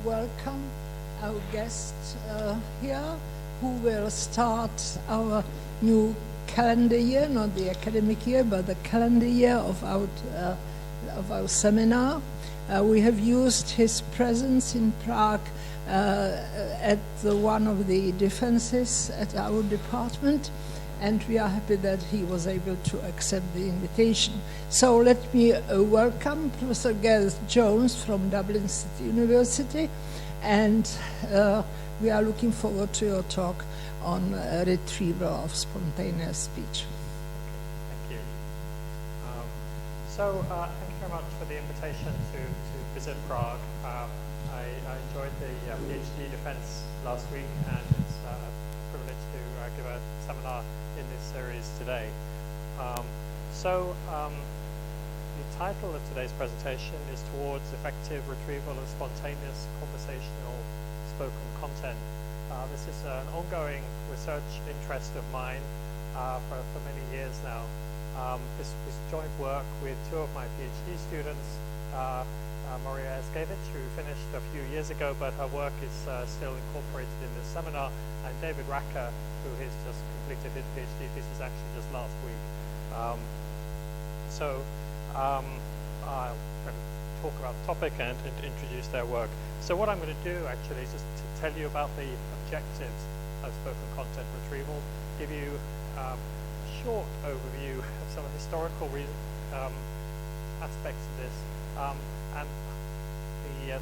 welcome our guest here, who will start our new calendar year, not the academic year, but the calendar year of our seminar. We have used his presence in Prague at one of the defenses at our department, and we are happy that he was able to accept the invitation. So let me welcome Professor Gareth Jones from Dublin City University, and we are looking forward to your talk on retrieval of spontaneous speech. Thank you. Thank you very much for the invitation to visit Prague. I enjoyed the PhD defense last week, and it's a privilege to give a seminar in this series today. The title of today's presentation is Towards Effective Retrieval of Spontaneous Conversational Spoken Content. This is an ongoing research interest of mine for many years now. This was joint work with two of my PhD students, Maria Eskevich, who finished a few years ago, but her work is still incorporated in this seminar, and David Racca, who has just completed his PhD thesis actually just last week. I'll talk about the topic and introduce their work. So what I'm going to do actually is just to tell you about the objectives of spoken content retrieval, give you a short overview of some historical aspects of this, and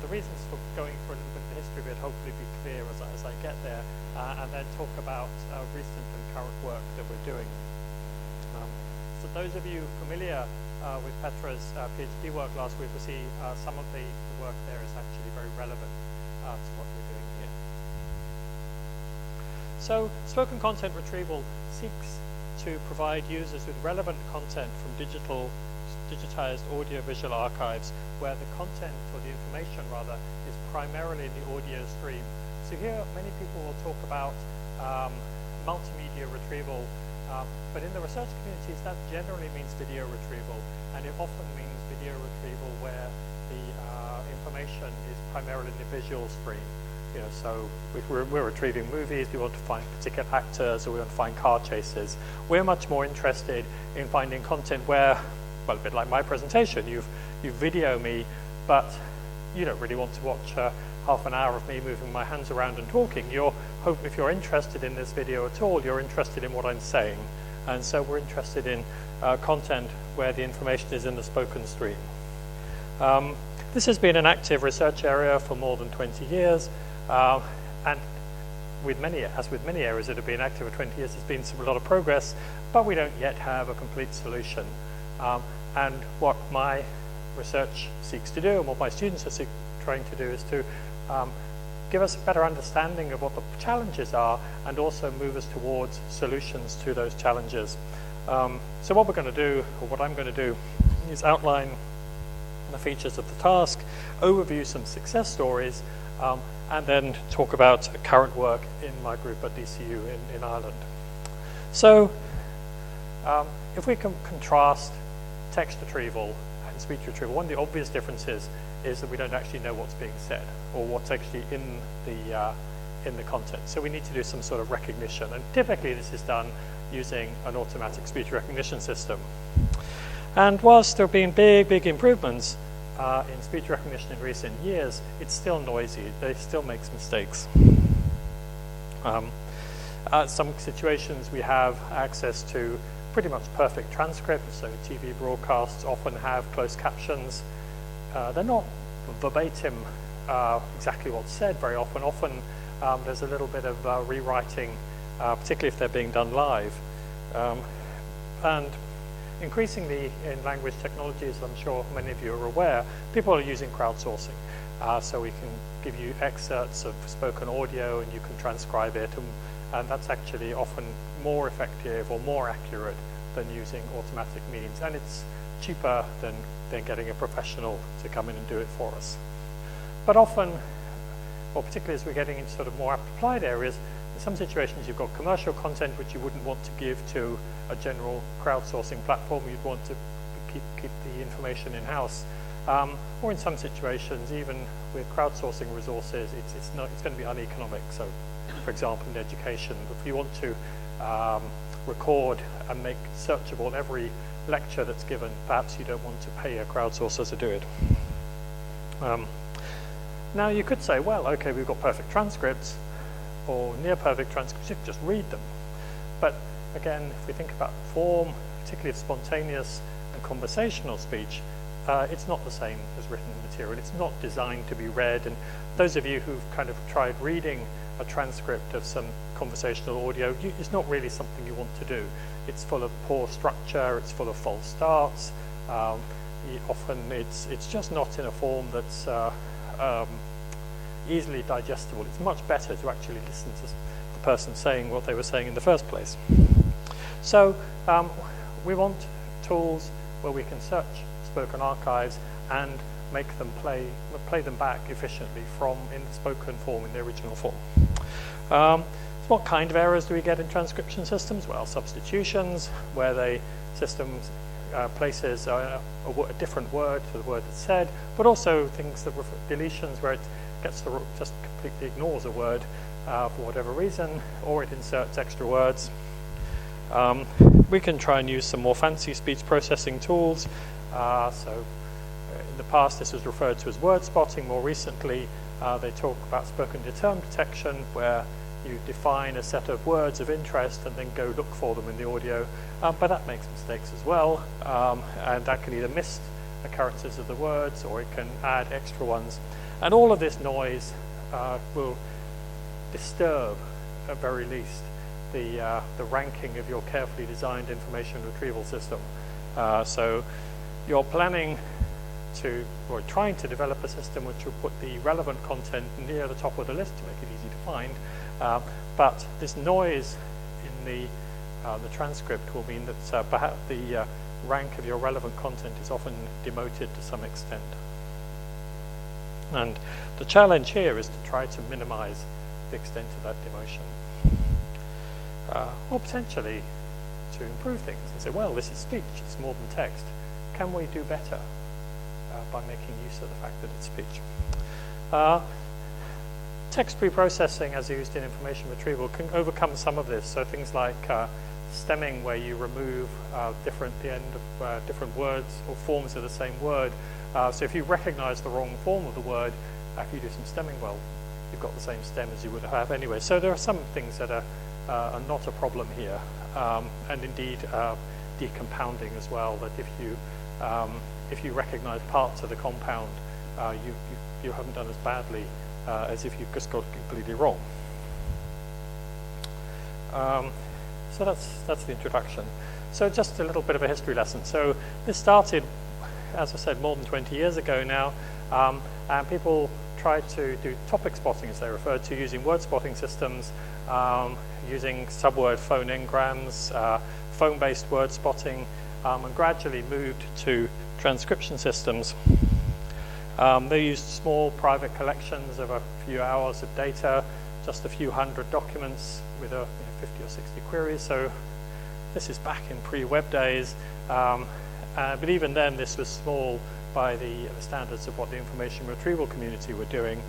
the reasons for going for a little bit of the history of it hopefully be clear as I get there, and then talk about recent and current work that we're doing. So those of you familiar with Petra's PhD work last week will see some of the work there is actually very relevant to what we're doing here. So spoken content retrieval seeks to provide users with relevant content from digitized audio-visual archives where the content, or the information rather, is primarily in the audio stream. So here many people will talk about multimedia retrieval, but in the research communities that generally means video retrieval, and it often means video retrieval where the information is primarily in the visual stream. You know, so if we're retrieving movies, we want to find particular actors, or we want to find car chases. We're much more interested in finding content where, well, a bit like my presentation, you video me, but you don't really want to watch half an hour of me moving my hands around and talking. If you're interested in this video at all, you're interested in what I'm saying. And so we're interested in content where the information is in the spoken stream. This has been an active research area for more than 20 years. And as with many areas that have been active for 20 years, there's been a lot of progress, but we don't yet have a complete solution. And what my research seeks to do, and what my students are trying to do, is to give us a better understanding of what the challenges are, and also move us towards solutions to those challenges. So what we're going to do, or what I'm going to do, is outline the features of the task, overview some success stories, and then talk about current work in my group at DCU in Ireland. So if we can contrast text retrieval and speech retrieval, one of the obvious differences is that we don't actually know what's being said, or what's actually in the content. So we need to do some sort of recognition, and typically this is done using an automatic speech recognition system. And whilst there have been big improvements in speech recognition in recent years, it's still noisy. It still makes mistakes. Some situations we have access to pretty much perfect transcripts, so TV broadcasts often have closed captions. They're not verbatim exactly what's said very often. Often there's a little bit of rewriting, particularly if they're being done live. And increasingly in language technologies, I'm sure many of you are aware, people are using crowdsourcing. So we can give you excerpts of spoken audio and you can transcribe it, and that's actually often more effective or more accurate than using automatic means, and it's cheaper than getting a professional to come in and do it for us. But often, or particularly as we're getting into sort of more applied areas, in some situations you've got commercial content which you wouldn't want to give to a general crowdsourcing platform. You'd want to keep the information in-house. or in some situations, even with crowdsourcing resources, it's going to be uneconomic. So, for example, in education, if you want to record and make searchable every lecture that's given, perhaps you don't want to pay a crowdsourcer to do it. Now you could say, well, okay, we've got perfect transcripts or near perfect transcripts, you can just read them. But again, if we think about the form, particularly of spontaneous and conversational speech, it's not the same as written material. It's not designed to be read. And those of you who've kind of tried reading a transcript of some conversational audio, it's not really something you want to do. It's full of poor structure, it's full of false starts. Often it's just not in a form that's easily digestible. It's much better to actually listen to the person saying what they were saying in the first place. So we want tools where we can search spoken archives and make them play them back efficiently from in the spoken form, in the original form. What kind of errors do we get in transcription systems? Well, substitutions, where the system places a different word to the word that's said, but also things that refer deletions, where it gets just completely ignores a word for whatever reason, or it inserts extra words. We can try and use some more fancy speech processing tools. So in the past, this was referred to as word spotting. More recently, they talk about spoken term detection, where you define a set of words of interest and then go look for them in the audio. But that makes mistakes as well, and that can either miss occurrences of the words or it can add extra ones. And all of this noise will disturb, at very least, the ranking of your carefully designed information retrieval system. So you're planning to, or trying to develop a system which will put the relevant content near the top of the list to make it easy to find. But this noise in the transcript will mean that perhaps the rank of your relevant content is often demoted to some extent. And the challenge here is to try to minimize the extent of that demotion. Or potentially to improve things and say, well, this is speech, it's more than text. Can we do better by making use of the fact that it's speech? Text preprocessing, as used in information retrieval, can overcome some of this. So things like stemming, where you remove the end of different words or forms of the same word. So if you recognize the wrong form of the word, if you do some stemming, well, you've got the same stem as you would have anyway. So there are some things that are not a problem here. And indeed, decompounding as well, that if you recognize parts of the compound, you haven't done as badly as if you just got it completely wrong. So that's the introduction. So just a little bit of a history lesson. So this started, as I said, more than 20 years ago now, and people tried to do topic spotting, as they referred to, using word spotting systems, using subword phone engrams, phone-based word spotting, and gradually moved to transcription systems. They used small private collections of a few hours of data, just a few hundred documents with 50 or 60 queries. So this is back in pre-web days. But even then, this was small by the standards of what the information retrieval community were doing.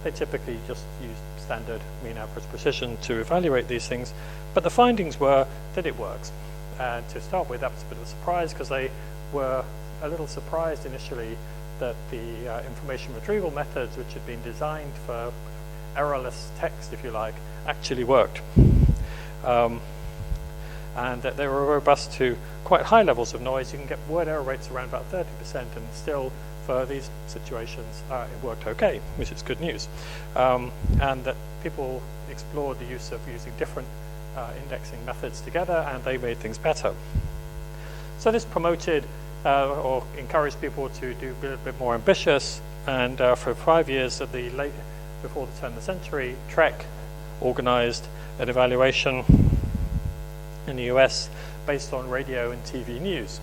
They typically just used standard mean average precision to evaluate these things. But the findings were that it works. And to start with, that was a bit of a surprise, because they were a little surprised initially that the information retrieval methods, which had been designed for errorless text, if you like, actually worked. And that they were robust to quite high levels of noise. You can get word error rates around about 30%, and still, for these situations, it worked okay, which is good news. And that people explored the use of using different indexing methods together, and they made things better. So this promoted or encouraged people to do a bit more ambitious, and for 5 years before the turn of the century, TREC organized an evaluation in the US based on radio and TV news.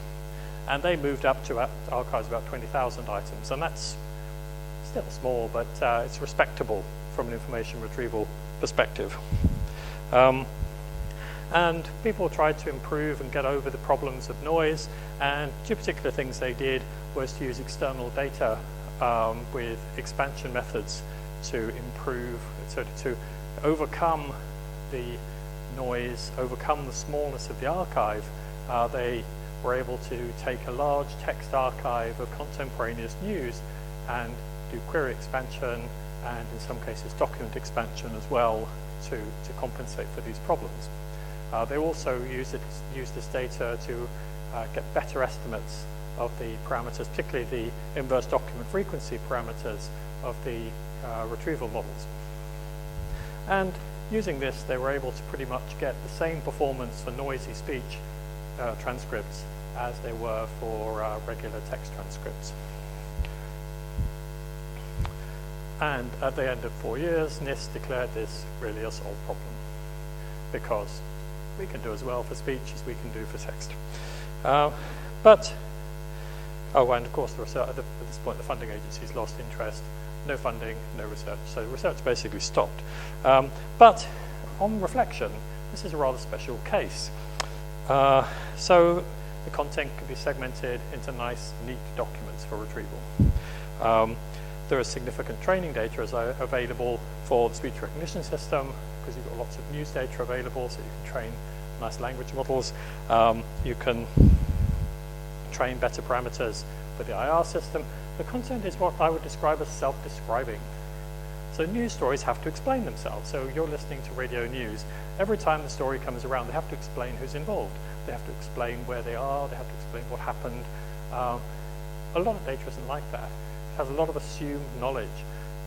And they moved up to archives about 20,000 items, and that's still small, but it's respectable from an information retrieval perspective. And people tried to improve and get over the problems of noise, and two particular things they did was to use external data with expansion methods to improve, to overcome the noise, overcome the smallness of the archive. They were able to take a large text archive of contemporaneous news and do query expansion and in some cases document expansion as well to compensate for these problems. They also used this data to get better estimates of the parameters, particularly the inverse document frequency parameters of the retrieval models. And using this, they were able to pretty much get the same performance for noisy speech transcripts as they were for regular text transcripts. And at the end of 4 years, NIST declared this really a solved problem, because we can do as well for speech as we can do for text. And of course, the research, at this point, the funding agencies lost interest. No funding, no research. So research basically stopped. But on reflection, this is a rather special case. So the content can be segmented into nice, neat documents for retrieval. There is significant training data available for the speech recognition system, because you've got lots of news data available, so you can train nice language models. You can train better parameters for the IR system. The content is what I would describe as self-describing. So news stories have to explain themselves. So you're listening to radio news. Every time the story comes around, they have to explain who's involved. They have to explain where they are. They have to explain what happened. A lot of data isn't like that. It has a lot of assumed knowledge.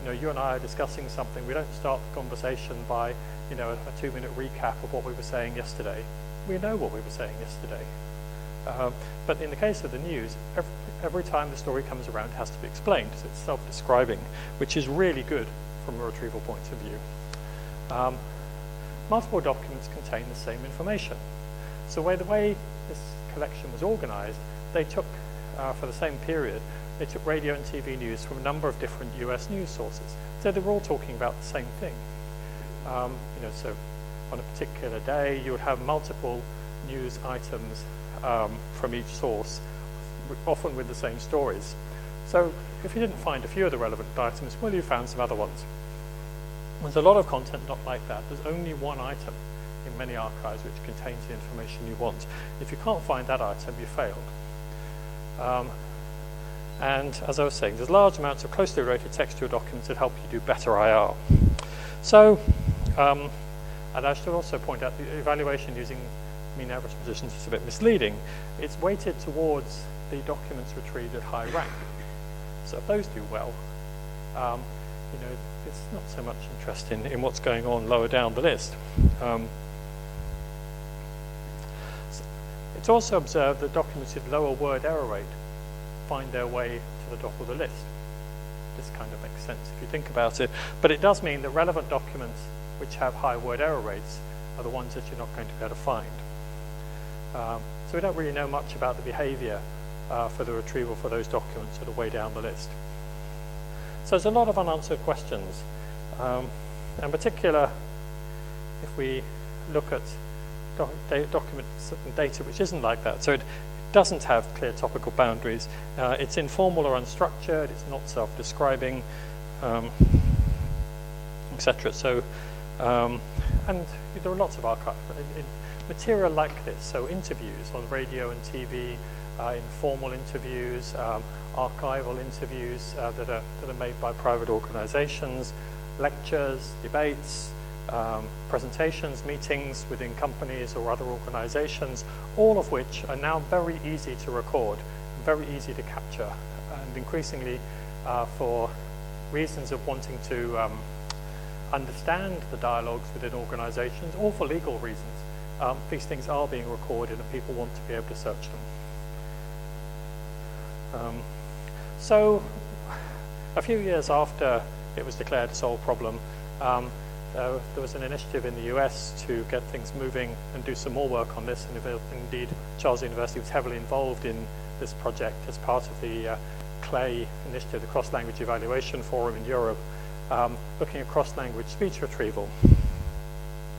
You know, you and I are discussing something. We don't start the conversation by, you know, a 2-minute recap of what we were saying yesterday. We know what we were saying yesterday. But in the case of the news, every time the story comes around, it has to be explained. So it's self-describing, which is really good from a retrieval point of view. Multiple documents contain the same information. So the way this collection was organized, they took, for the same period, they took radio and TV news from a number of different US news sources. So they were all talking about the same thing. You know, so on a particular day, you would have multiple news items from each source, often with the same stories. So if you didn't find a few of the relevant items, well, you found some other ones. There's a lot of content not like that. There's only one item in many archives which contains the information you want. If you can't find that item, you failed. And as I was saying, there's large amounts of closely related textual documents that help you do better IR. So, and I should also point out the evaluation using mean average positions is a bit misleading. It's weighted towards the documents retrieved at high rank. So if those do well, you know, it's not so much interest in what's going on lower down the list. It's also observed that documents with lower word error rate find their way to the top of the list. This kind of makes sense if you think about it. But it does mean that relevant documents which have high word error rates are the ones that you're not going to be able to find. So we don't really know much about the behavior for the retrieval for those documents that are way down the list. So there's a lot of unanswered questions. In particular, if we look at documents and data which isn't like that, so it doesn't have clear topical boundaries, it's informal or unstructured, it's not self-describing, etc. So, and there are lots of archive material like this, so interviews on radio and TV, informal interviews, archival interviews that are made by private organizations, lectures, debates, presentations, meetings within companies or other organizations, all of which are now very easy to record, very easy to capture, and increasingly for reasons of wanting to understand the dialogues within organizations or for legal reasons. These things are being recorded and people want to be able to search them. So a few years after it was declared a solved problem, there was an initiative in the US to get things moving and do some more work on this, and indeed Charles University was heavily involved in this project as part of the CLAY initiative, the Cross-Language Evaluation Forum in Europe, looking at cross-language speech retrieval.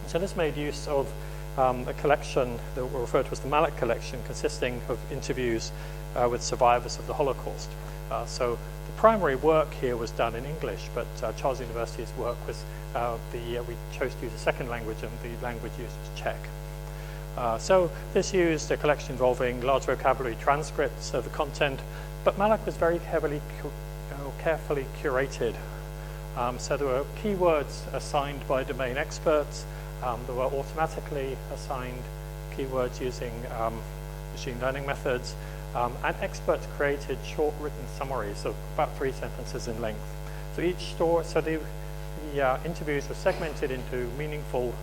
So this made use of a collection that we refer to as the Malak collection, consisting of interviews with survivors of the Holocaust. So the primary work here was done in English, but Charles University's work was, we chose to use a second language, and the language used was Czech. So this used a collection involving large vocabulary transcripts of the content, but Malak was very carefully curated. So there were keywords assigned by domain experts. There were automatically assigned keywords using machine learning methods, and experts created short written summaries of about 3 sentences in length. So each story, so the interviews were segmented into meaningful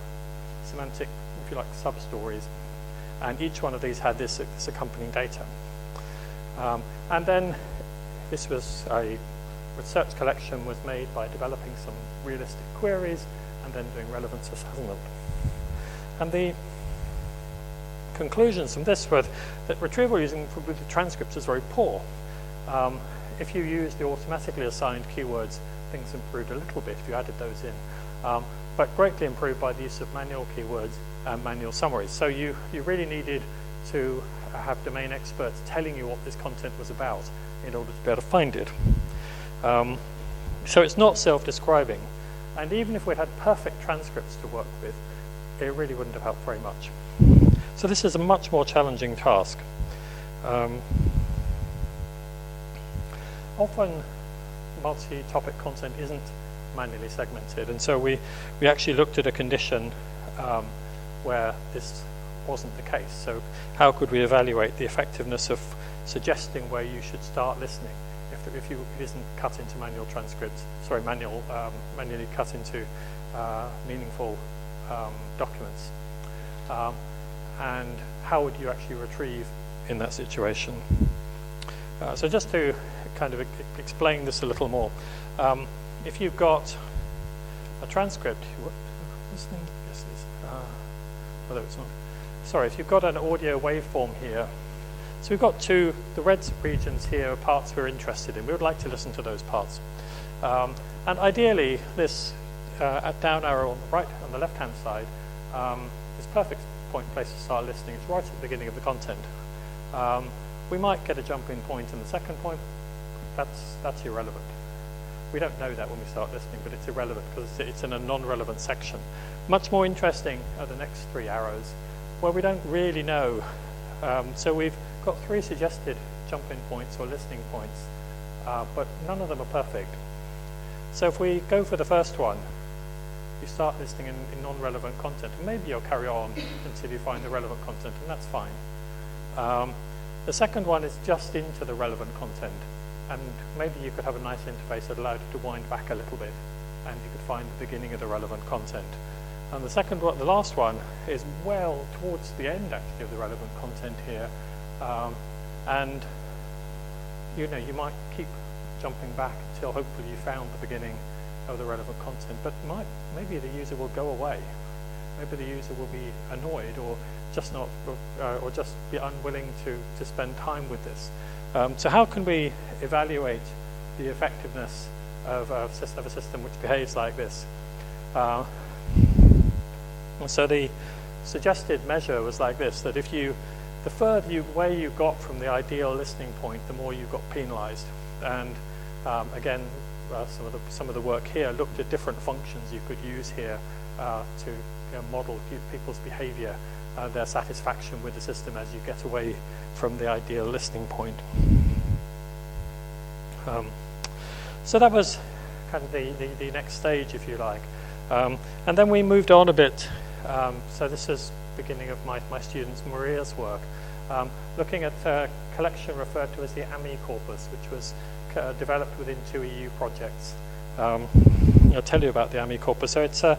semantic, if you like, sub-stories, and each one of these had this accompanying data. And then this was a research collection was made by developing some realistic queries and then doing relevance assessment. And the conclusions from this were that retrieval using the transcripts is very poor. If you use the automatically assigned keywords, things improved a little bit if you added those in, but greatly improved by the use of manual keywords and manual summaries. So you really needed to have domain experts telling you what this content was about in order to be able to find it. So it's not self-describing. And even if we had perfect transcripts to work with, it really wouldn't have helped very much. So this is a much more challenging task. Often multi-topic content isn't manually segmented, and so we actually looked at a condition where this wasn't the case. So how could we evaluate the effectiveness of suggesting where you should start listening if it isn't cut into manual transcripts, manually cut into meaningful documents, and how would you actually retrieve in that situation? So just to kind of explain this a little more, if you've got a transcript, listening? Yes, it is. Although it's not. Sorry, if you've got an audio waveform here, so we've got the red regions here are parts we're interested in. We would like to listen to those parts. And ideally, this down arrow on the right, on the left-hand side, is perfect place to start listening. It's right at the beginning of the content. We might get a jumping point in the second point. That's irrelevant. We don't know that when we start listening, but it's irrelevant because it's in a non-relevant section. Much more interesting are the next 3 arrows, where we don't really know. So we've got 3 suggested jump-in points or listening points, but none of them are perfect. So if we go for the first one, you start listening in non-relevant content, and maybe you'll carry on until you find the relevant content, and that's fine. The second one is just into the relevant content, and maybe you could have a nice interface that allowed you to wind back a little bit, and you could find the beginning of the relevant content. And the second one, the last one, is well towards the end actually of the relevant content here, and you might keep jumping back until hopefully you found the beginning of the relevant content, but maybe the user will go away. Maybe the user will be annoyed or just not, or just be unwilling to spend time with this. So how can we evaluate the effectiveness of a system which behaves like this? So the suggested measure was like this: that the further away you got from the ideal listening point, the more you got penalized. And again, some of the work here looked at different functions you could use here to model people's behavior, their satisfaction with the system as you get away from the ideal listening point. So that was kind of the next stage, if you like. And then we moved on a bit. So this is the beginning of my student Maria's work, looking at a collection referred to as the AMI corpus, which was developed within 2 EU projects. I'll tell you about the AMI corpus. So it's a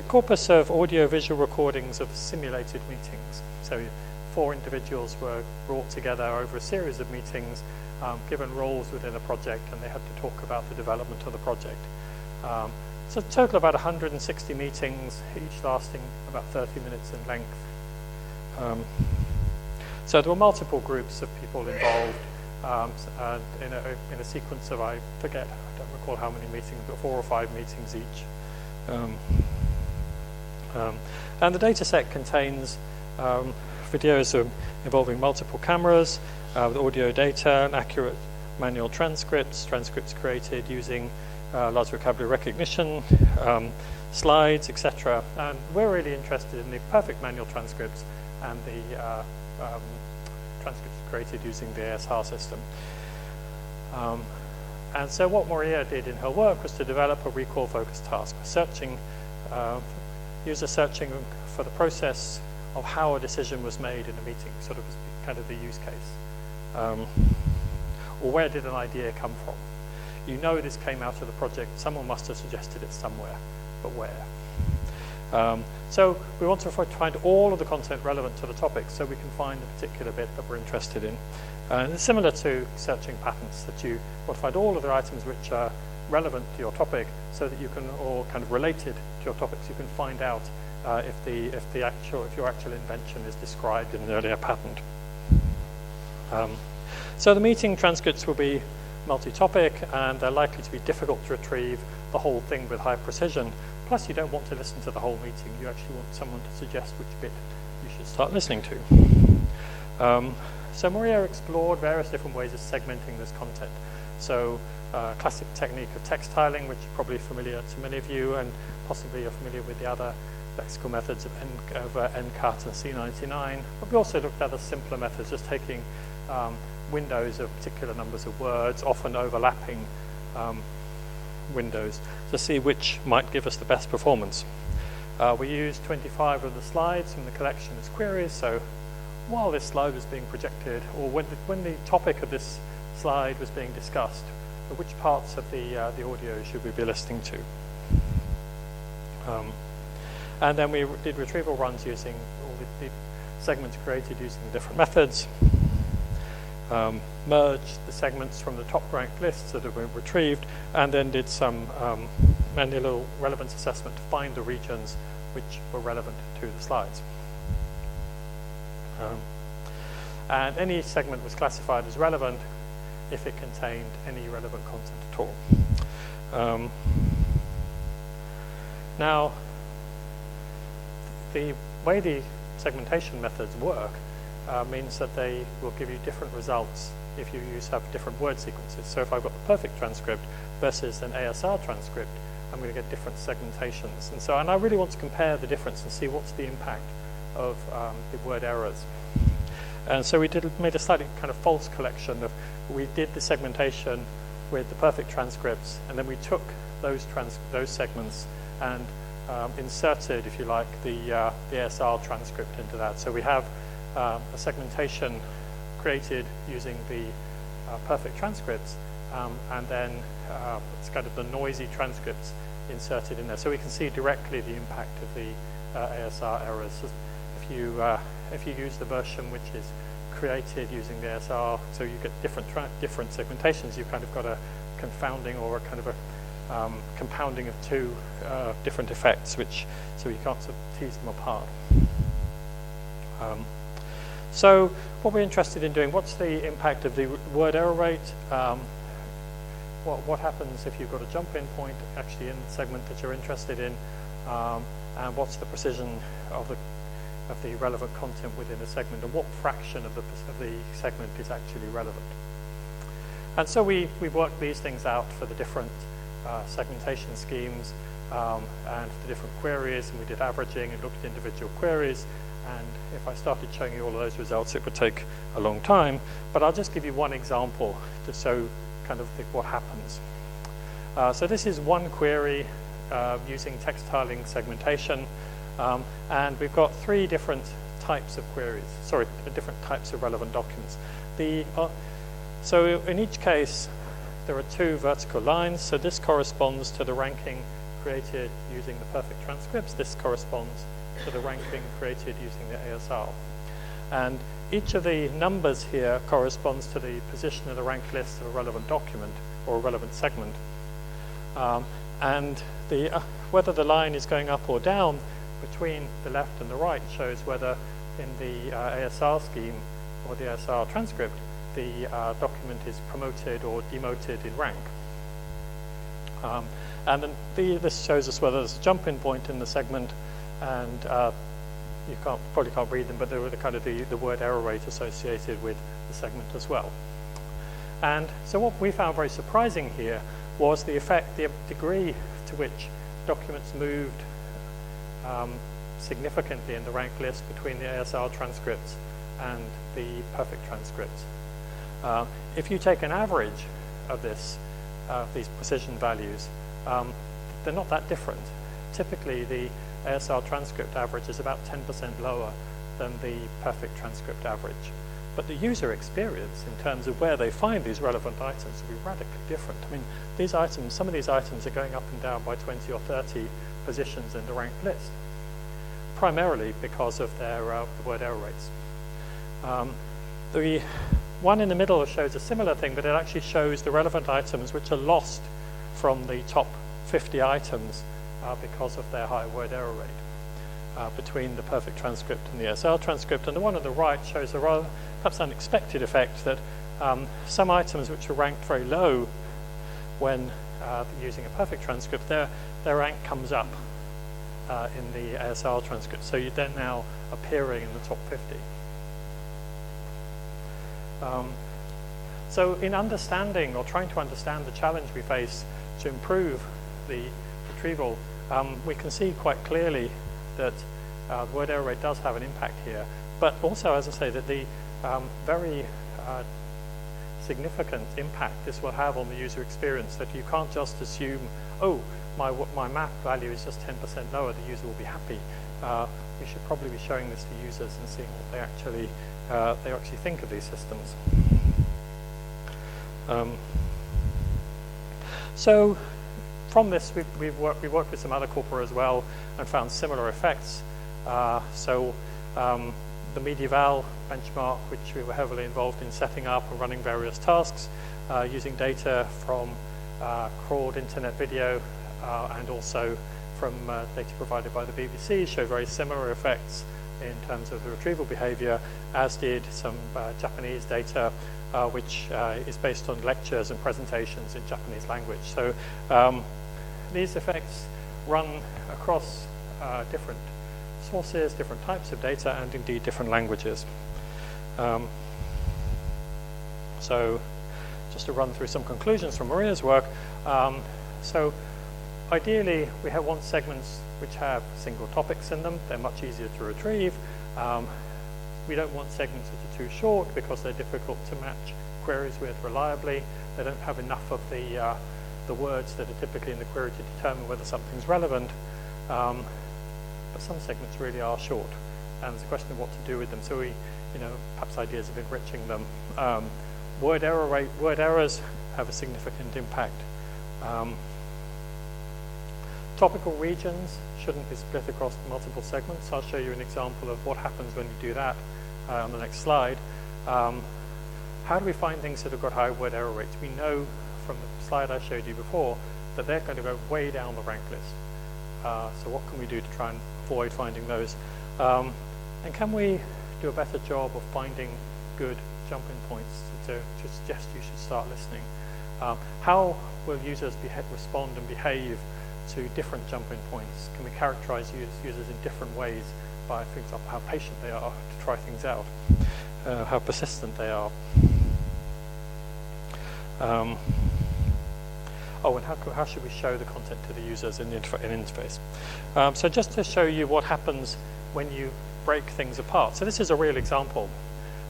corpus of audio-visual recordings of simulated meetings. So 4 individuals were brought together over a series of meetings, given roles within a project, and they had to talk about the development of the project. So a total of about 160 meetings, each lasting about 30 minutes in length. So there were multiple groups of people involved in a sequence of, I don't recall how many meetings, but 4 or 5 meetings each. And the data set contains videos involving multiple cameras with audio data and accurate manual transcripts created using large vocabulary recognition, slides, etc. And we're really interested in the perfect manual transcripts and the transcripts created using the ASR system. And so what Maria did in her work was to develop a recall-focused task, user searching for the process of how a decision was made in a meeting, sort of kind of the use case. Or where did an idea come from? You know this came out of the project, someone must have suggested it somewhere, but where? So we want to find all of the content relevant to the topic so we can find a particular bit that we're interested in. And it's similar to searching patterns, that you want to find all of the items which are relevant to your topic so that you can, or kind of related to your topics, you can find out if your actual invention is described in an earlier patent. So the meeting transcripts will be multi-topic, and they're likely to be difficult to retrieve the whole thing with high precision. Plus, you don't want to listen to the whole meeting. You actually want someone to suggest which bit you should start listening to. So Maria explored various different ways of segmenting this content. So classic technique of text tiling, which is probably familiar to many of you, and possibly you're familiar with the other lexical methods of NCUT and C99. But we also looked at other simpler methods, just taking windows of particular numbers of words, often overlapping windows, to see which might give us the best performance. We used 25 of the slides from the collection as queries, so while this slide was being projected, or when the topic of this slide was being discussed, which parts of the audio should we be listening to? And then we did retrieval runs using all the segments created using the different methods, merged the segments from the top ranked lists that have been retrieved, and then did some manual relevance assessment to find the regions which were relevant to the slides. And any segment was classified as relevant if it contained any relevant content at all. Now, the way the segmentation methods work means that they will give you different results if you have different word sequences. So if I've got the perfect transcript versus an ASR transcript, I'm going to get different segmentations. And I really want to compare the difference and see what's the impact of the word errors. And so we made a slightly kind of false collection of, we did the segmentation with the perfect transcripts, and then we took those segments and inserted, if you like, the ASR transcript into that. So we have a segmentation created using the perfect transcripts, and then it's kind of the noisy transcripts inserted in there. So we can see directly the impact of the ASR errors. So if you use the version which is created using the ASR, so you get different segmentations, you've kind of got a confounding or a kind of a compounding of two different effects, so you can't sort of tease them apart. So what we're interested in doing, what's the impact of the word error rate? What happens if you've got a jump-in point actually in the segment that you're interested in? And what's the precision of the relevant content within a segment, and what fraction of the segment is actually relevant? And so we worked these things out for the different segmentation schemes and the different queries, and we did averaging and looked at individual queries. And if I started showing you all of those results, it would take a long time. But I'll just give you one example to show kind of what happens. So this is one query using text tiling segmentation. And we've got three different types of queries, different types of relevant documents. So in each case, there are two vertical lines. So this corresponds to the ranking created using the perfect transcripts. This corresponds to the ranking created using the ASR. And each of the numbers here corresponds to the position of the ranked list of a relevant document or a relevant segment. And whether the line is going up or down between the left and the right shows whether in the ASR scheme or the ASR transcript the document is promoted or demoted in rank. And then this shows us whether there's a jump-in point in the segment and you probably can't read them, but they were the kind of the word error rate associated with the segment as well. And so what we found very surprising here was the effect, the degree to which documents moved significantly in the ranked list between the ASR transcripts and the perfect transcripts. If you take an average of these precision values, they're not that different. Typically, the ASR transcript average is about 10% lower than the perfect transcript average. But the user experience in terms of where they find these relevant items will be radically different. I mean, these items, some of these items are going up and down by 20 or 30 positions in the ranked list, primarily because of their word error rates. The one in the middle shows a similar thing, but it actually shows the relevant items which are lost from the top 50 items because of their high word error rate between the perfect transcript and the ASR transcript. And the one on the right shows a rather perhaps unexpected effect that some items which are ranked very low when using a perfect transcript, their rank comes up in the ASR transcript. So they're now appearing in the top 50. So in understanding or trying to understand the challenge we face to improve the retrieval, we can see quite clearly that the word error rate does have an impact here. But also, as I say, that the very significant impact this will have on the user experience, that you can't just assume, oh, my map value is just 10% lower, the user will be happy. We should probably be showing this to users and seeing what they actually think of these systems. So from this, we've worked with some other corpora as well and found similar effects. The Mediaval benchmark, which we were heavily involved in setting up and running various tasks, using data from crawled internet video and also from data provided by the BBC, show very similar effects in terms of the retrieval behavior, as did some Japanese data, which is based on lectures and presentations in Japanese language. So these effects run across different sources, different types of data, and indeed different languages. So just to run through some conclusions from Maria's work. So ideally, we want segments which have single topics in them. They're much easier to retrieve. We don't want segments which are too short because they're difficult to match queries with reliably. They don't have enough of the words that are typically in the query to determine whether something's relevant. But some segments really are short, and it's a question of what to do with them. So we, perhaps ideas of enriching them. Word errors have a significant impact. Topical regions shouldn't be split across multiple segments. I'll show you an example of what happens when you do that on the next slide. How do we find things that have got high word error rates? We know from the slide I showed you before that they're going to go way down the rank list. So what can we do to try and avoid finding those? And can we do a better job of finding good jumping points to suggest you should start listening? How will users respond and behave to different jumping points? Can we characterize users in different ways by, for example, how patient they are to try things out, how persistent they are? And how should we show the content to the users in the interface? So just to show you what happens when you break things apart. So this is a real example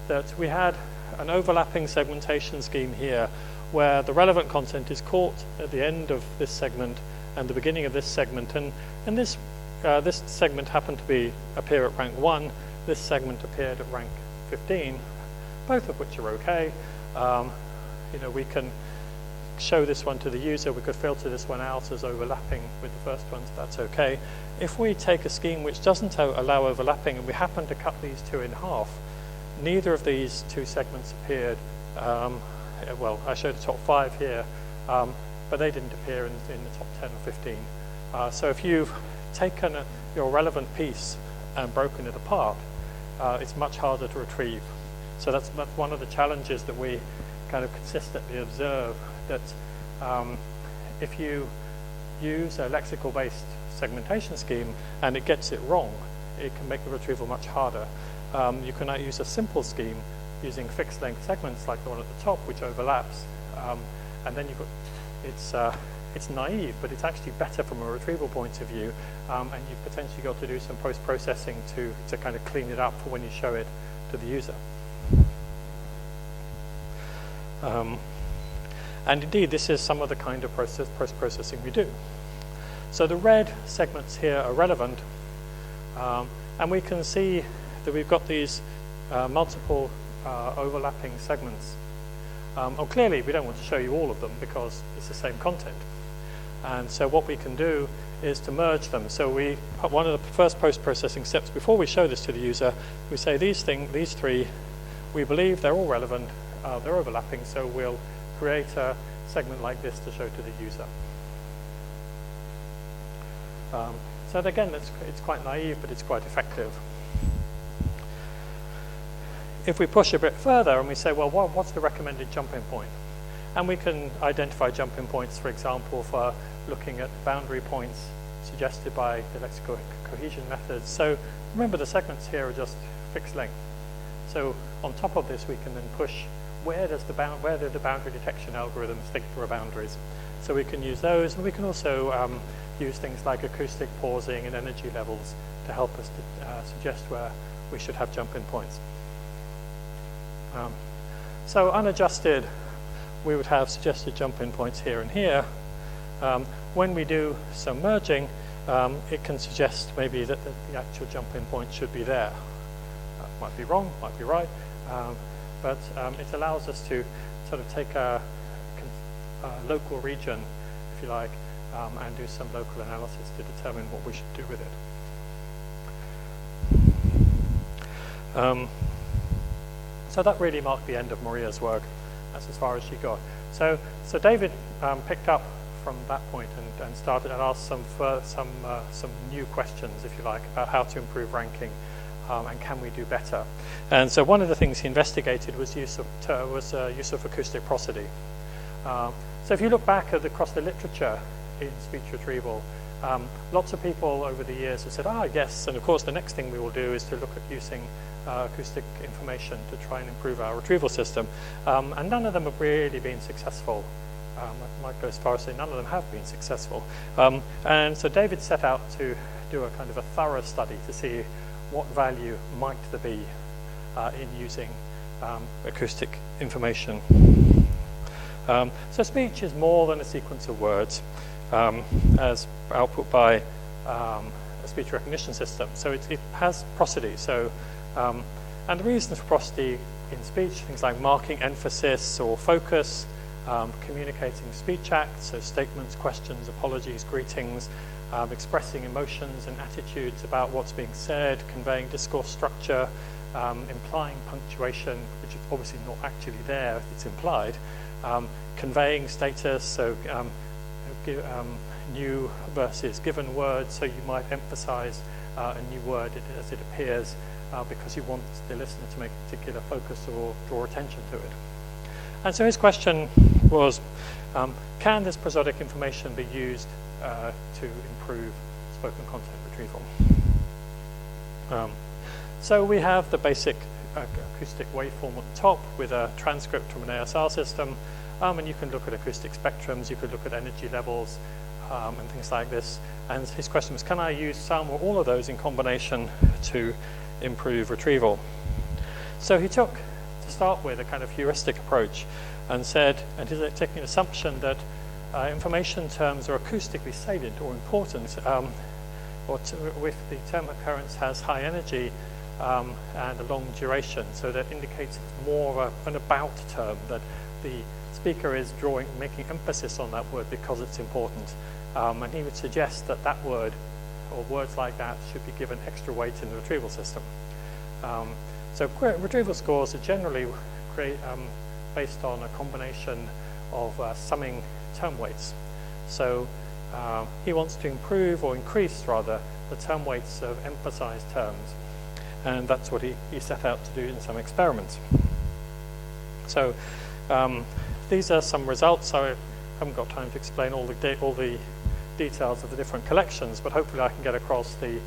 that we had an overlapping segmentation scheme here where the relevant content is caught at the end of this segment and the beginning of this segment. And this segment happened to appear at rank 1. This segment appeared at rank 15, both of which are okay. We can show this one to the user. We could filter this one out as overlapping with the first one, so that's okay. If we take a scheme which doesn't allow overlapping and we happen to cut these two in half, neither of these two segments appeared. Well, I showed the top 5 here, but they didn't appear in the top 10 or 15. So if you've taken your relevant piece and broken it apart, it's much harder to retrieve. So that's one of the challenges that we kind of consistently observe, that if you use a lexical-based segmentation scheme and it gets it wrong, it can make the retrieval much harder. You can use a simple scheme using fixed length segments like the one at the top, which overlaps, and then you've got, it's naive, but it's actually better from a retrieval point of view, and you've potentially got to do some post-processing to kind of clean it up for when you show it to the user. And indeed, this is some of the kind of post-processing we do. So the red segments here are relevant, and we can see that we've got these multiple overlapping segments. Clearly, we don't want to show you all of them because it's the same content. And so what we can do is to merge them. So one of the first post-processing steps before we show this to the user, we say these three, we believe they're all relevant, they're overlapping, so we'll create a segment like this to show to the user. So again, it's quite naive, but it's quite effective. If we push a bit further and we say, well, what's the recommended jumping point? And we can identify jumping points, for example, for looking at boundary points suggested by the lexical cohesion methods. So remember, the segments here are just fixed length. So on top of this, we can then push where do the boundary detection algorithms think there are boundaries. So we can use those, and we can also use things like acoustic pausing and energy levels to help us to suggest where we should have jumping points. So unadjusted, we would have suggested jump-in points here and here. When we do some merging, it can suggest maybe that the actual jump-in point should be there. Might be wrong, might be right, but it allows us to sort of take a local region, if you like, and do some local analysis to determine what we should do with it. So that really marked the end of Maria's work. That's as far as she got. So David picked up from that point and started and asked some new questions, if you like, about how to improve ranking and can we do better. And so one of the things he investigated was use of acoustic prosody. So if you look back across the literature in speech retrieval, lots of people over the years have said, yes, and of course the next thing we will do is to look at using acoustic information to try and improve our retrieval system. And none of them have really been successful. I might go as far as saying none of them have been successful. And so David set out to do a kind of a thorough study to see what value might there be in using acoustic information. So speech is more than a sequence of words as output by a speech recognition system. So it has prosody. So, and the reasons for prosody in speech, things like marking emphasis or focus, communicating speech acts, so statements, questions, apologies, greetings, expressing emotions and attitudes about what's being said, conveying discourse structure, implying punctuation, which is obviously not actually there, it's implied, conveying status, so new versus given words, so you might emphasize a new word as it appears because you want the listener to make a particular focus or draw attention to it. And so his question was, can this prosodic information be used to improve spoken content retrieval? So we have the basic acoustic waveform at the top with a transcript from an ASR system, and you can look at acoustic spectrums, you could look at energy levels, and things like this. And his question was, can I use some or all of those in combination to improve retrieval? So he took, to start with, a kind of heuristic approach and said, and he's taking an assumption that information terms are acoustically salient or important, with the term occurrence has high energy and a long duration, so that indicates it's more of an about term, that the speaker is making emphasis on that word because it's important. And he would suggest that that word, or words like that, should be given extra weight in the retrieval system. So retrieval scores are generally based on a combination of summing term weights. So he wants to improve, or increase rather, the term weights of emphasized terms. And that's what he set out to do in some experiments. So these are some results. So I haven't got time to explain all the details of the different collections, but hopefully I can get across the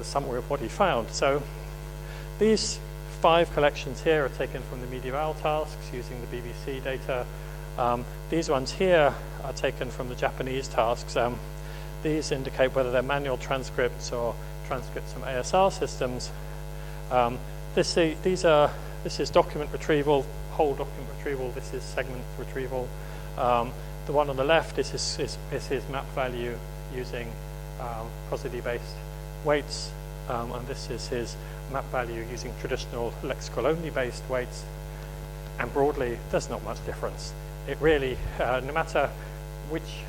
summary of what he found. So these 5 collections here are taken from the Mediaval tasks using the BBC data. These ones here are taken from the Japanese tasks. These indicate whether they're manual transcripts or transcripts from ASR systems. This is document retrieval, whole document retrieval. This is segment retrieval. The one on the left is his map value using prosody-based weights, and this is his map value using traditional lexical-only based weights. And broadly, there's not much difference. It really, no matter which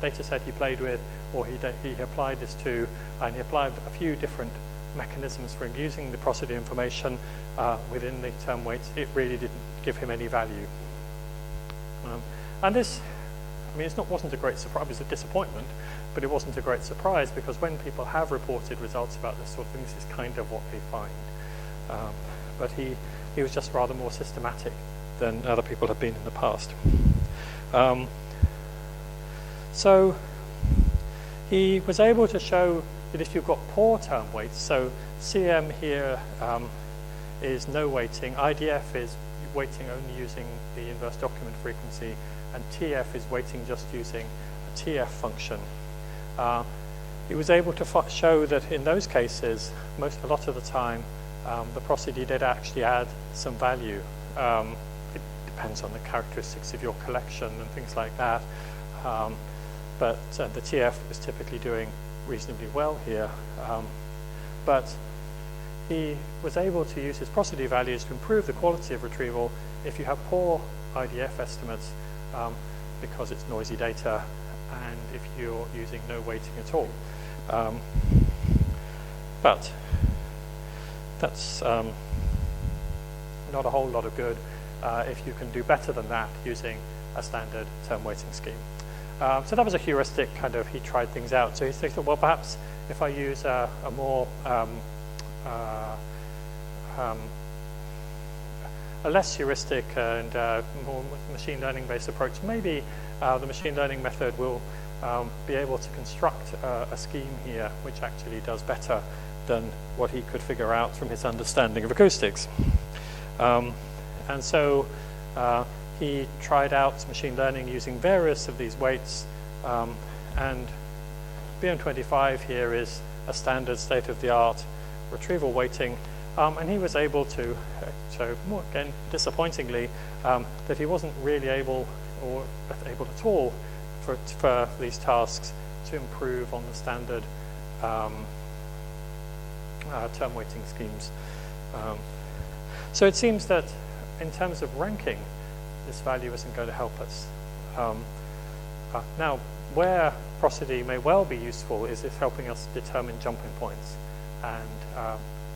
data set he played with or he applied this to, and he applied a few different mechanisms for using the prosody information within the term weights, it really didn't give him any value. And this, I mean, wasn't a great surprise. It was a disappointment, but it wasn't a great surprise, because when people have reported results about this sort of thing, this is kind of what they find. But he was just rather more systematic than other people have been in the past. So he was able to show that if you've got poor term weights, so CM here is no weighting, IDF is weighting only using the inverse document frequency, and TF is weighting just using a TF function. He was able to show that in those cases, a lot of the time, the prosody did actually add some value. It depends on the characteristics of your collection and things like that. But the TF is typically doing reasonably well here. But he was able to use his prosody values to improve the quality of retrieval if you have poor IDF estimates, because it's noisy data, and if you're using no weighting at all. But that's not a whole lot of good if you can do better than that using a standard term weighting scheme. So that was a heuristic he tried things out. So he thought, well, perhaps if I use a more a less heuristic and more machine learning based approach, maybe the machine learning method will be able to construct a scheme here which actually does better than what he could figure out from his understanding of acoustics. And so he tried out machine learning using various of these weights, and BM25 here is a standard state-of-the-art retrieval weighting, and he was able to show, more again disappointingly, that he wasn't really able at all for these tasks to improve on the standard term weighting schemes. So it seems that in terms of ranking, this value isn't going to help us. Now, where prosody may well be useful is it's helping us determine jumping points, and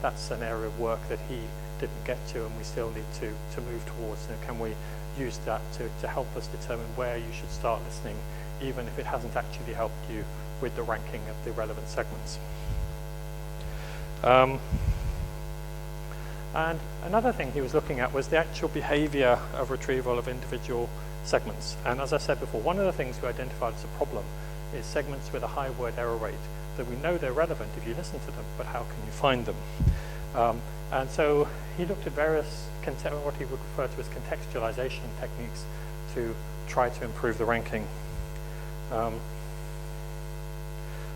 that's an area of work that he didn't get to, and we still need to move towards. And can we use that to help us determine where you should start listening, even if it hasn't actually helped you with the ranking of the relevant segments. And another thing he was looking at was the actual behavior of retrieval of individual segments. And as I said before, one of the things we identified as a problem is segments with a high word error rate, that we know they're relevant if you listen to them, but how can you find them? And so he looked at various, what he would refer to as contextualization techniques to try to improve the ranking.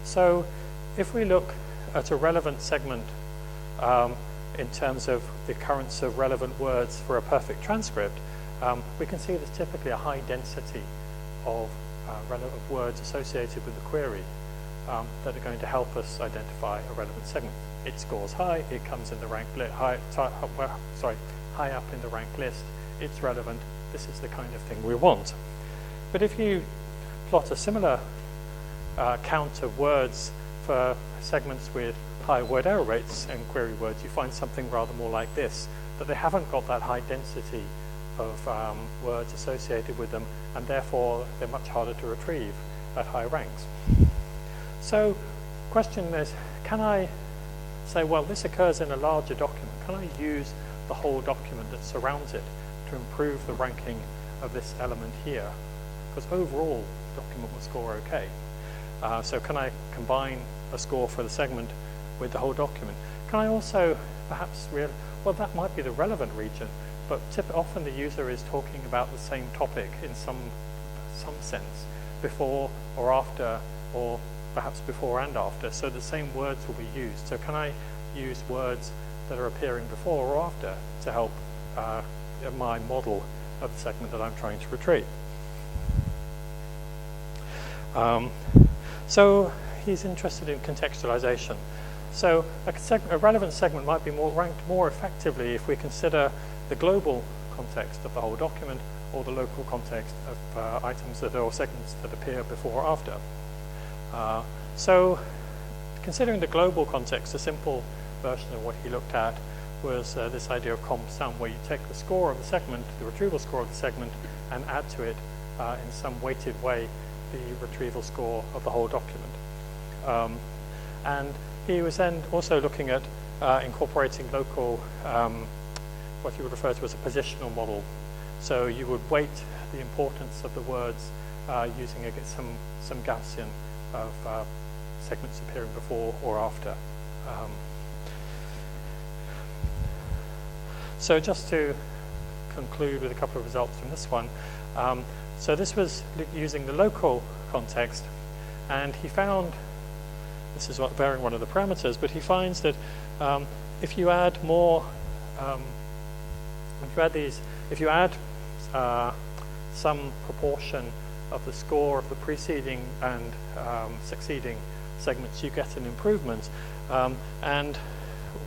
So if we look at a relevant segment in terms of the occurrence of relevant words for a perfect transcript, we can see there's typically a high density of relevant words associated with the query that are going to help us identify a relevant segment. It scores high, it comes in the rank high up in the ranked list, it's relevant, this is the kind of thing we want. But if you plot a similar count of words for segments with high word error rates and query words, you find something rather more like this, that they haven't got that high density of words associated with them, and therefore they're much harder to retrieve at high ranks. So the question is, can I say, well, this occurs in a larger document. Can I use the whole document that surrounds it to improve the ranking of this element here? Because overall, the document will score okay. So can I combine a score for the segment with the whole document? Can I also perhaps well, that might be the relevant region, but often the user is talking about the same topic in some sense, before or after, or perhaps before and after, so the same words will be used. So can I use words that are appearing before or after to help my model of the segment that I'm trying to retrieve? So he's interested in contextualization. So a relevant segment might be ranked more effectively if we consider the global context of the whole document or the local context of items or segments that appear before or after. So considering the global context, a simple version of what he looked at was this idea of comp sum, where you take the score of the segment, the retrieval score of the segment, and add to it in some weighted way the retrieval score of the whole document. And he was then also looking at incorporating local, what you would refer to as a positional model. So you would weight the importance of the words using some Gaussian of segments appearing before or after. So just to conclude with a couple of results from this one. So this was using the local context, and he found, this is varying one of the parameters, but he finds that if you add more, if you add some proportion of the score of the preceding and succeeding segments, you get an improvement. And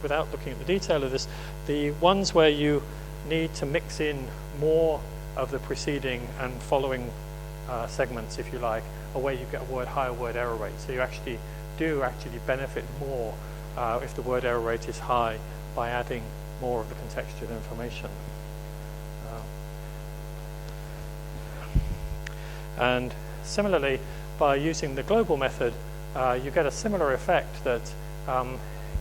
without looking at the detail of this, the ones where you need to mix in more of the preceding and following segments, if you like, are where you get a higher word error rate. So you actually benefit more if the word error rate is high by adding more of the contextual information. And similarly, by using the global method, you get a similar effect that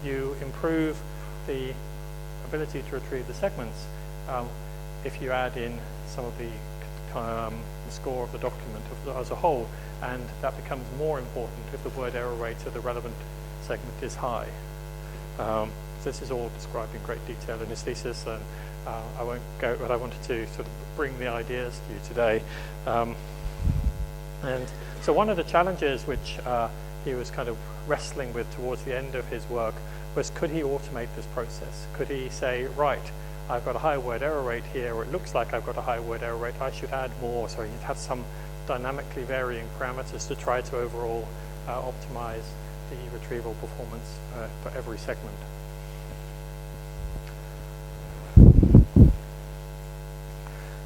you improve the ability to retrieve the segments if you add in some of the score of the document as a whole, and that becomes more important if the word error rate of the relevant segment is high. This is all described in great detail in his thesis, and I won't go, but I wanted to sort of bring the ideas to you today. And so one of the challenges which he was kind of wrestling with towards the end of his work was, could he automate this process? Could he say, right, I've got a high word error rate here, or it looks like I've got a high word error rate, I should add more. So he'd have some dynamically varying parameters to try to overall optimize the retrieval performance for every segment.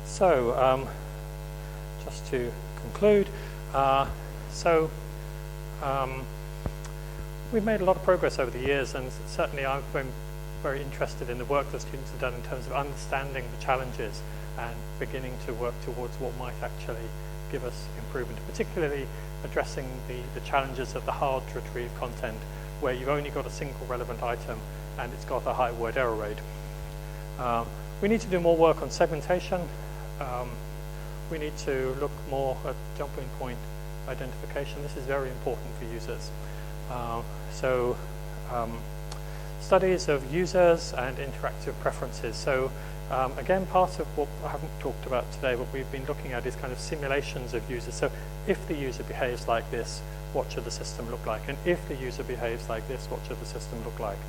So just to conclude, we've made a lot of progress over the years, and certainly I've been very interested in the work that students have done in terms of understanding the challenges and beginning to work towards what might actually give us improvement, particularly addressing the challenges of the hard to retrieve content, where you've only got a single relevant item and it's got a high word error rate. We need to do more work on segmentation. We need to look more at jumping point identification. This is very important for users. Studies of users and interactive preferences. So again, part of what I haven't talked about today, what we've been looking at is kind of simulations of users. So if the user behaves like this, what should the system look like? And if the user behaves like this, what should the system look like?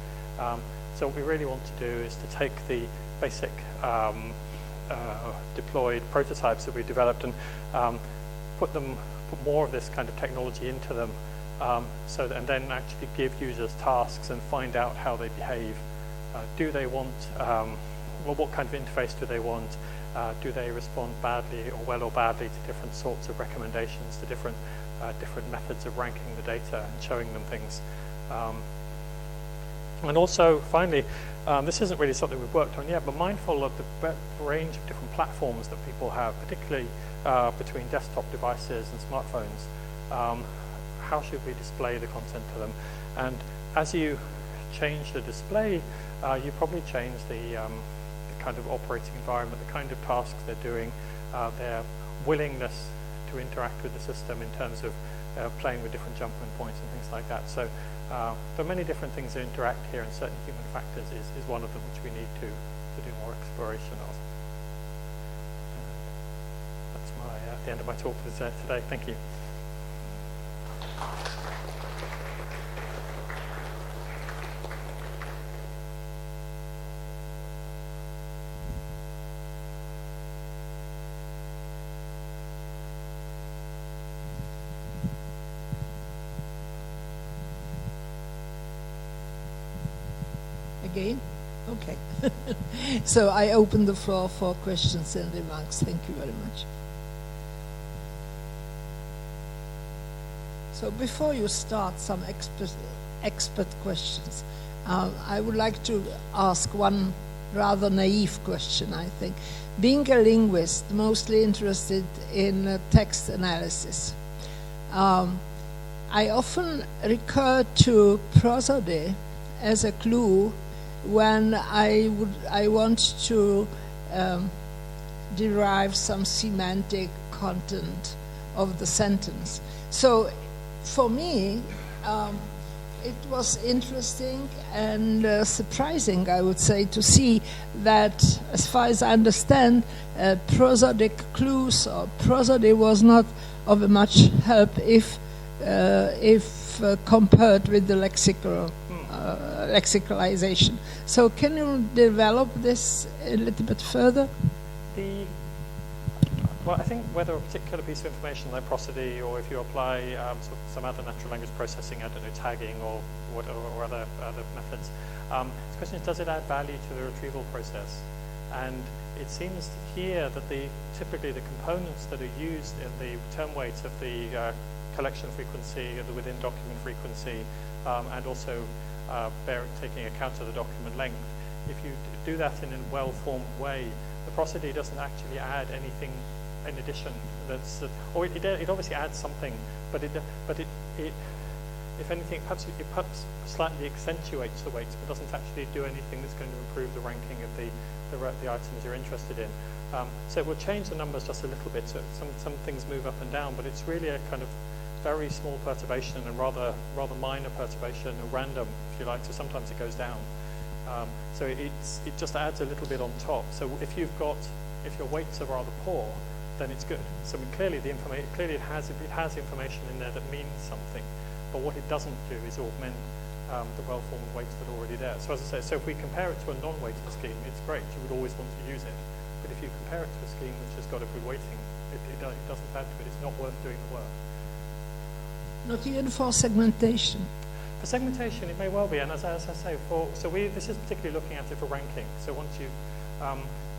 So what we really want to do is to take the basic deployed prototypes that we developed and put more of this kind of technology into them, and then actually give users tasks and find out how they behave. Do they want, what kind of interface do they want? Do they respond badly or well or badly to different sorts of recommendations, to different methods of ranking the data and showing them things? And also, finally, this isn't really something we've worked on yet, but mindful of the range of different platforms that people have, particularly between desktop devices and smartphones. How should we display the content to them? And as you change the display, you probably change the kind of operating environment, the kind of tasks they're doing, their willingness to interact with the system in terms of playing with different jumping points and things like that. So there are many different things that interact here, and certain human factors is one of them which we need to do more exploration of. That's the end of my talk today. Thank you. Again? Okay. So I open the floor for questions and remarks. Thank you very much. So before you start some expert questions, I would like to ask one rather naive question, I think. Being a linguist, mostly interested in text analysis, I often recur to prosody as a clue when I want to derive some semantic content of the sentence. So for me, it was interesting and surprising, I would say, to see that, as far as I understand, prosodic clues or prosody was not of much help if compared with the lexicalization. So can you develop this a little bit further? Well, I think whether a particular piece of information like prosody, or if you apply some other natural language processing, I don't know, tagging or other methods, the question is, does it add value to the retrieval process? And it seems here that typically the components that are used in the term weight of the collection frequency, the within document frequency, and also taking account of the document length, if you do that in a well-formed way, the prosody doesn't actually add anything in addition. Or it obviously adds something, but it if anything, perhaps slightly accentuates the weights, but doesn't actually do anything that's going to improve the ranking of the items you're interested in. So it will change the numbers just a little bit. So some things move up and down, but it's really a kind of very small perturbation and rather minor perturbation, or random, if you like. So sometimes it goes down. So it just adds a little bit on top. So if your weights are rather poor, then it's good. So clearly it has information in there that means something. But what it doesn't do is augment the well-formed weights that are already there. So as I say, so if we compare it to a non-weighted scheme, it's great. You would always want to use it. But if you compare it to a scheme which has got a good weighting, it doesn't add to it. It's not worth doing the work. Not even for segmentation. For segmentation, it may well be, and as I say, this is particularly looking at it for ranking. So once you,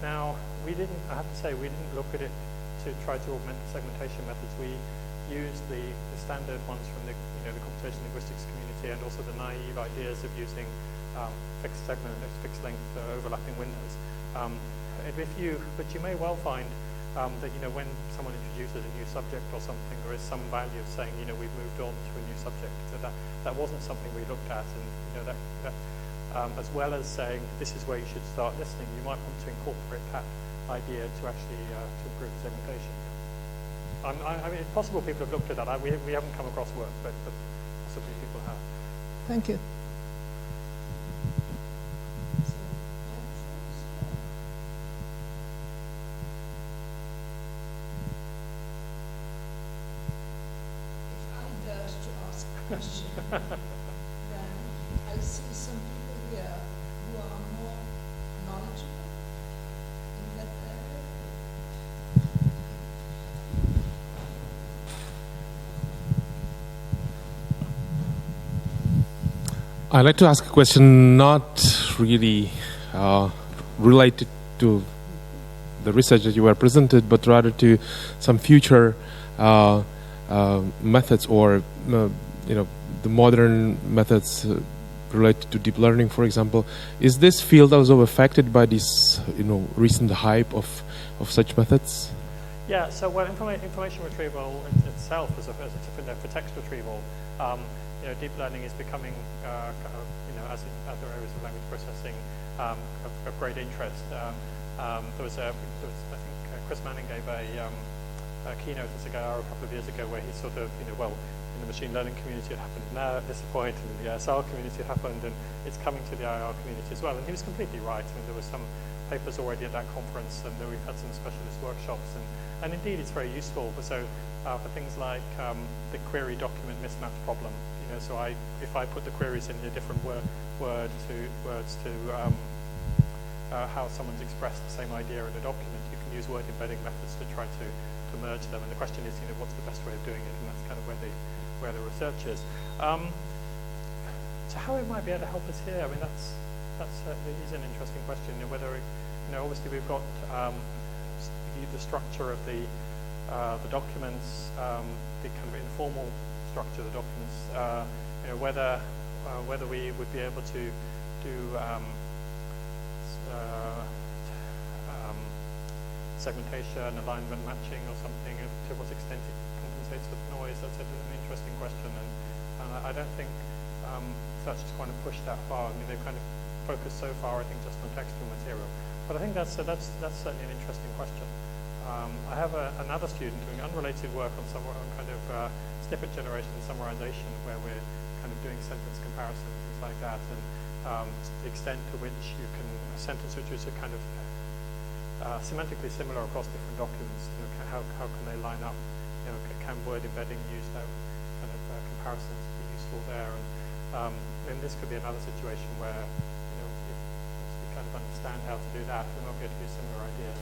now I have to say, we didn't look at it to try to augment the segmentation methods. We used the standard ones from the computational linguistics community, and also the naive ideas of using fixed segment, fixed length overlapping windows. But you may well find that when someone introduces a new subject or something, there is some value of saying we've moved on to a new subject. So that wasn't something we looked at, and that as well as saying this is where you should start listening, you might want to incorporate that idea to actually to improve segmentation. I mean, it's possible people have looked at that. We haven't come across work, but possibly people have. Thank you. Question. Then I see some people here who are more knowledgeable in that area. I'd like to ask a question not really related to the research that you were presented, but rather to some future methods or the modern methods related to deep learning, for example. Is this field also affected by this, recent hype of such methods? Yeah. So, information retrieval itself, for text retrieval, deep learning is becoming, as in other areas of language processing, of great interest. I think Chris Manning gave keynote at Sagara a couple of years ago, where he sort of, well, in the machine learning community it happened now at this point, and in the ASR community it happened, and it's coming to the IR community as well. And he was completely right. I mean, there were some papers already at that conference, and we've had some specialist workshops, and indeed it's very useful. So for things like the query document mismatch problem, so if I put the queries in a different words to how someone's expressed the same idea in a document, you can use word embedding methods to try to merge them. And the question is, what's the best way of doing it? And that's kind of where the research is. So how it might be able to help us here? I mean, that is an interesting question. Whether obviously we've got the structure of the documents, the kind of informal structure of the documents. Whether we would be able to do segmentation, alignment, matching, or something. To what extent it compensates for noise? That's an interesting question, and I don't think search has kind of pushed that far. I mean, they've kind of focused so far, I think, just on textual material. But I think that's certainly an interesting question. I have another student doing unrelated work on kind of snippet generation and summarization, where we're kind of doing sentence comparison, things like that, and the extent to which you can sentence which is a kind of semantically similar across different documents. How can they line up? Can word embedding use that kind of comparisons be useful there? And then this could be another situation where if we kind of understand how to do that, we might be able to use similar ideas.